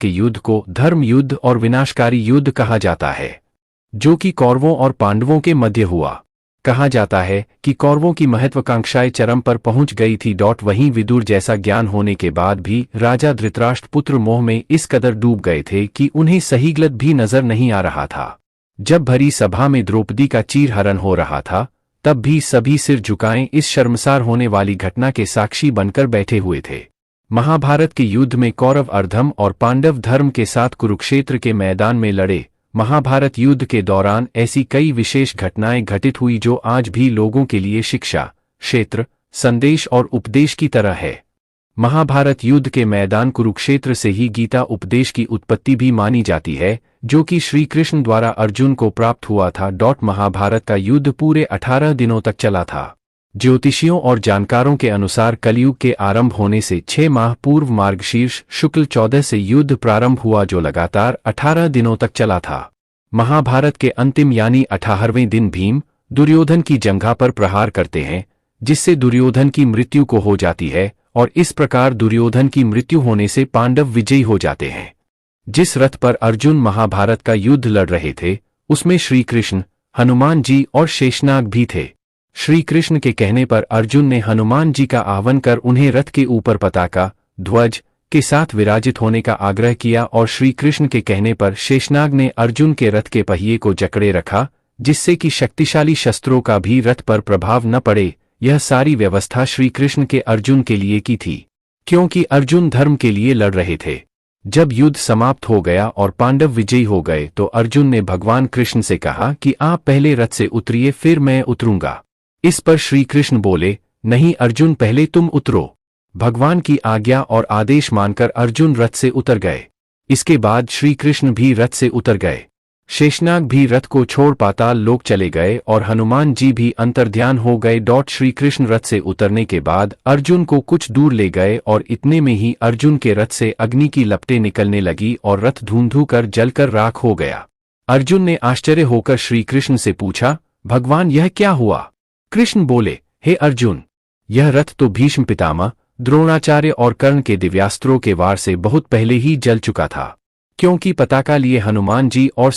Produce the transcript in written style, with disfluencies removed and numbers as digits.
के युद्ध को धर्म युद्ध और विनाशकारी युद्ध कहा जाता है, जो कि कौरवों और पांडवों के मध्य हुआ। कहा जाता है कि कौरवों की महत्वाकांक्षाएं चरम पर पहुंच गई थी। वहीं विदुर जैसा ज्ञान होने के बाद भी राजा धृतराष्ट्र पुत्र मोह में इस कदर डूब गए थे कि उन्हें सही गलत भी नजर नहीं आ रहा था। जब भरी सभा में द्रौपदी का चीरहरण हो रहा था, तब भी सभी सिर झुकाएं इस शर्मसार होने वाली घटना के साक्षी बनकर बैठे हुए थे। महाभारत के युद्ध में कौरव अधर्म और पांडव धर्म के साथ कुरुक्षेत्र के मैदान में लड़े। महाभारत युद्ध के दौरान ऐसी कई विशेष घटनाएं घटित हुई जो आज भी लोगों के लिए शिक्षा, क्षेत्र, संदेश और उपदेश की तरह है। महाभारत युद्ध के मैदान कुरुक्षेत्र से ही गीता उपदेश की उत्पत्ति भी मानी जाती है, जो कि श्री कृष्ण द्वारा अर्जुन को प्राप्त हुआ था। महाभारत का युद्ध पूरे 18 दिनों तक चला था। ज्योतिषियों और जानकारों के अनुसार कलयुग के आरंभ होने से 6 माह पूर्व मार्गशीर्ष शुक्ल 14 से युद्ध प्रारंभ हुआ, जो लगातार 18 दिनों तक चला था। महाभारत के अंतिम यानी 18वें दिन भीम दुर्योधन की जंघा पर प्रहार करते हैं, जिससे दुर्योधन की मृत्यु को हो जाती है, और इस प्रकार दुर्योधन की मृत्यु होने से पांडव विजयी हो जाते हैं। जिस रथ पर अर्जुन महाभारत का युद्ध लड़ रहे थे, उसमें श्री कृष्ण, हनुमान जी और शेषनाग भी थे। श्री कृष्ण के कहने पर अर्जुन ने हनुमान जी का आह्वान कर उन्हें रथ के ऊपर पताका, ध्वज के साथ विराजित होने का आग्रह किया, और श्री कृष्ण के कहने पर शेषनाग ने अर्जुन के रथ के पहिए को जकड़े रखा, जिससे कि शक्तिशाली शस्त्रों का भी रथ पर प्रभाव न पड़े। यह सारी व्यवस्था श्री कृष्ण के अर्जुन के लिए की थी, क्योंकि अर्जुन धर्म के लिए लड़ रहे थे। जब युद्ध समाप्त हो गया और पांडव विजयी हो गए, तो अर्जुन ने भगवान कृष्ण से कहा कि आप पहले रथ से उतरिए, फिर मैं उतरूंगा। इस पर श्री कृष्ण बोले, नहीं अर्जुन, पहले तुम उतरो। भगवान की आज्ञा और आदेश मानकर अर्जुन रथ से उतर गए। इसके बाद श्री कृष्ण भी रथ से उतर गए। शेषनाग भी रथ को छोड़ पाताल लोक चले गए और हनुमान जी भी अंतर्ध्यान हो गए। श्री कृष्ण रथ से उतरने के बाद अर्जुन को कुछ दूर ले गए, और इतने में ही अर्जुन के रथ से अग्नि की लपटें निकलने लगी और रथ धूं कर जलकर राख हो गया। अर्जुन ने आश्चर्य होकर श्री कृष्ण से पूछा, भगवान यह क्या हुआ? कृष्ण बोले, हे अर्जुन, यह रथ तो भीष्म पितामह, द्रोणाचार्य और कर्ण के दिव्यास्त्रों के वार से बहुत पहले ही जल चुका था। क्योंकि पताका लिए हनुमान जी और